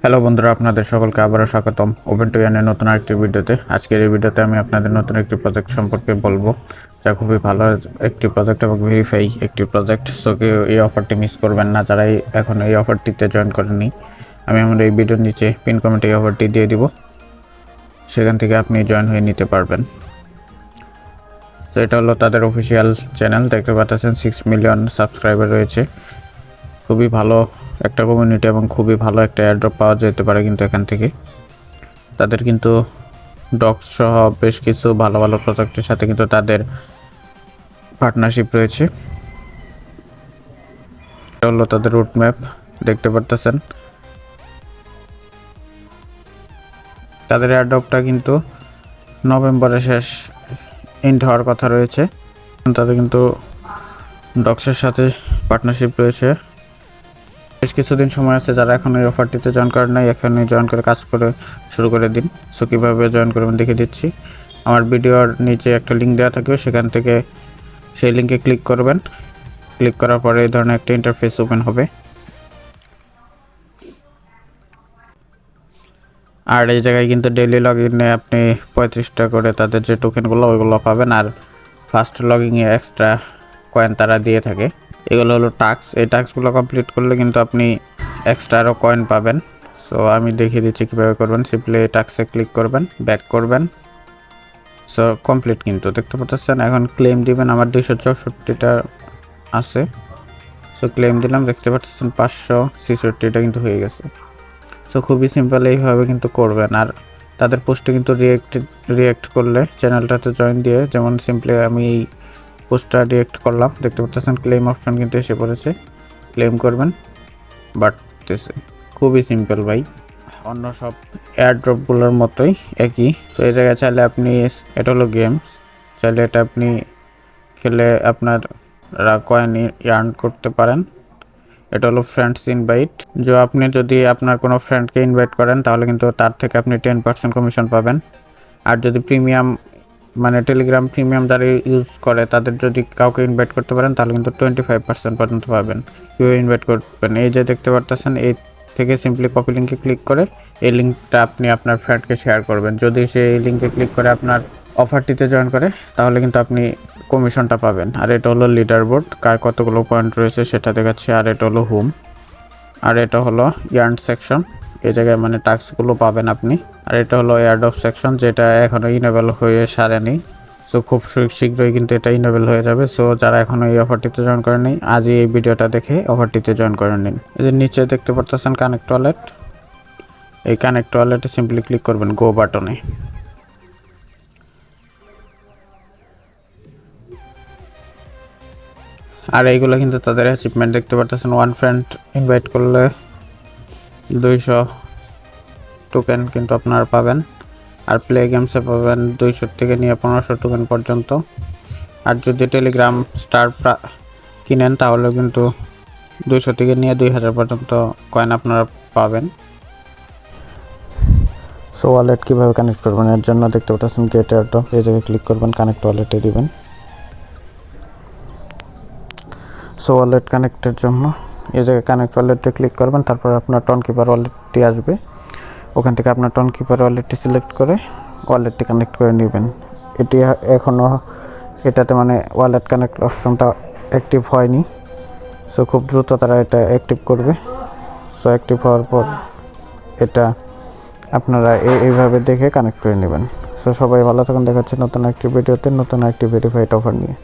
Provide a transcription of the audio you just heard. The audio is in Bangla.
হ্যালো বন্ধুরা, আপনাদের সকলকে আবারও স্বাগতম ওপেন টু ইয়ানের নতুন আরেকটি ভিডিওতে। আজকের এই ভিডিওতে আমি আপনাদের নতুন একটি প্রজেক্ট সম্পর্কে বলবো, যা খুবই ভালো একটি প্রজেক্ট এবং ভেরিফাই একটি প্রজেক্ট। সো কেউ এই অফারটি মিস করবেন না যারা এখন এই অফারটিতে জয়েন করেননি। আমি আমার এই ভিডিওর নিচে পিন কমেন্টে এই অফারটি দিয়ে দিব, সেখান থেকে আপনি জয়েন হয়ে নিতে পারবেন। তো এটা হলো তাদের অফিসিয়াল চ্যানেল, দেখতে পাচ্ছেন 6 মিলিয়ন সাবস্ক্রাইবার রয়েছে। খুবই ভালো একটা কমিউনিটি এবং খুবই ভালো একটা এয়ারড্রপ পাওয়া যেতে পারে কিন্তু এখান থেকে। তাদের কিন্তু ডক্স সহ বেশ কিছু ভালো ভালো প্রজেক্টের সাথে কিন্তু তাদের পার্টনারশিপ রয়েছে। এটা হলো তাদের রুট ম্যাপ, দেখতে পারতেছেন। তাদের এয়ারড্রপটা কিন্তু নভেম্বরের শেষ এন্ড হওয়ার কথা রয়েছে। তাদের কিন্তু ডক্সের সাথে পার্টনারশিপ রয়েছে। বেশ কিছুদিন সময় আছে, যারা এখন এই অফারটিতে জয়েন করেন নাই এখনই জয়েন করে কাজ করে শুরু করে দিন। সো কীভাবে জয়েন করবেন দেখে দিচ্ছি। আমার ভিডিওর নিচে একটা লিঙ্ক দেওয়া থাকবে, সেখান থেকে সেই লিঙ্কে ক্লিক করবেন। ক্লিক করার পরে এই ধরনের একটা ইন্টারফেস ওপেন হবে। আর এই জায়গায় কিন্তু ডেইলি লগ ইনে আপনি 35টা করে তাদের যে টোকেনগুলো ওইগুলো পাবেন। আর ফার্স্ট লগইনে এক্সট্রা কয়েন তারা দিয়ে থাকে। এগুলো হলো টাস্ক, এই টাস্কগুলো কমপ্লিট করলে কিন্তু আপনি এক্সট্রা আরও কয়েন পাবেন। সো আমি দেখিয়ে দিচ্ছি কীভাবে করবেন। সিম্পলি এই টাস্কে ক্লিক করবেন, ব্যাক করবেন। সো কমপ্লিট কিন্তু দেখতে পাচ্ছেন। এখন ক্লেম দিবেন, আমার 264টা আছে। সো ক্লেম দিলাম, দেখতে পাচ্ছেন 566টা কিন্তু হয়ে গেছে। সো খুবই সিম্পল, এইভাবে কিন্তু করবেন। আর তাদের পোস্টে কিন্তু রিয়েক্ট করলে চ্যানেলটাতে জয়েন দিয়ে, যেমন সিম্পলি আমি এই পোস্টটা রিয়েক্ট করলাম, দেখতে পাচ্ছেন ক্লেম অপশন কিন্তু এসে পড়েছে। ক্লেম করবেন, বাড়তেছে। খুবই সিম্পল ভাই, অন্য সব এয়ারড্রপগুলোর মতোই একই। তো এই জায়গায় চাইলে আপনি, এটা হলো গেমস, চাইলে এটা আপনি খেলে আপনার কয়েন আর্ন করতে পারেন। এটা হলো ফ্রেন্ডস ইনভাইট, যে আপনি যদি আপনার কোনো ফ্রেন্ডকে ইনভাইট করেন তাহলে কিন্তু তার থেকে আপনি 10% কমিশন পাবেন। আর যদি প্রিমিয়াম মানে টেলিগ্রাম প্রিমিয়াম যারা ইউজ করে তাদের যদি কাউকে ইনভাইট করতে পারেন তাহলে কিন্তু 25% পর্যন্ত পাবেন। কীভাবে ইনভাইট করবেন, এই যে দেখতে পারতেছেন, এই থেকে সিম্পলি কপি লিঙ্কে ক্লিক করে এই লিঙ্কটা আপনি আপনার ফ্রেন্ডকে শেয়ার করবেন। যদি সে এই লিঙ্কে ক্লিক করে আপনার অফারটিতে জয়েন করে তাহলে কিন্তু আপনি কমিশনটা পাবেন। আর এটা হলো লিডার বোর্ড, কার কতগুলো পয়েন্ট রয়েছে সেটা দেখাচ্ছে। আর এটা হলো হোম, আর এটা হলো ইয়ার্ন সেকশন, এই জায়গায় মানে টাস্কগুলো পাবেন আপনি। আর এটা হলো এয়ারড্রপ সেকশন, যেটা এখনও ইনেবল হয়ে সারেনি। সো খুব শীঘ্রই কিন্তু এটা ইনেবল হয়ে যাবে। সো যারা এখনও এই অফারটিতে জয়েন করেনি, আজই এই ভিডিওটা দেখে অফারটিতে জয়েন করে নিন। এদের নিচে দেখতে পারতেছেন কানেক্ট ওয়ালেট, এই কানেক্ট ওয়ালেটে সিম্পলি ক্লিক করবেন গো বাটনে। আর এইগুলো কিন্তু তাদের অ্যাচিভমেন্ট, দেখতে পারতেছেন। ওয়ান ফ্রেন্ড ইনভাইট করলে 200 টোকেন কিন্তু আপনারা পাবেন। আর প্লে গেমসে পাবেন 200 থেকে নিয়ে 1500 টোকেন পর্যন্ত। আর যদি টেলিগ্রাম স্টার কিনেন তাহলে কিন্তু 200 থেকে নিয়ে 2000 পর্যন্ত কয়েন আপনারা পাবেন। সো ওয়ালেট কীভাবে কানেক্ট করবেন, এর জন্য দেখতে পাচ্ছেন গেট এয়ারড্রপ, এই জায়গায় ক্লিক করবেন, কানেক্ট ওয়ালেটে দিবেন। সো ওয়ালেট কানেক্টের জন্য এই জায়গায় কানেক্ট ওয়ালেটে ক্লিক করবেন, তারপর আপনার টনকিপার ওয়ালেটটি আসবে। ওখান থেকে আপনার টনকিপার ওয়ালেটটি সিলেক্ট করে ওয়ালেটটি কানেক্ট করে নেবেন। এটি এখনও এটাতে মানে ওয়ালেট কানেক্ট অপশনটা অ্যাক্টিভ হয়নি। সো খুব দ্রুত তারা এটা অ্যাক্টিভ করবে। সো অ্যাক্টিভ হওয়ার পর এটা আপনারা এইভাবে দেখে কানেক্ট করে নেবেন। সো সবাই ভালো থাকুন, দেখাচ্ছে নতুন একটি ভিডিওতে নতুন একটি ভেরিফাইড অফার নিয়ে।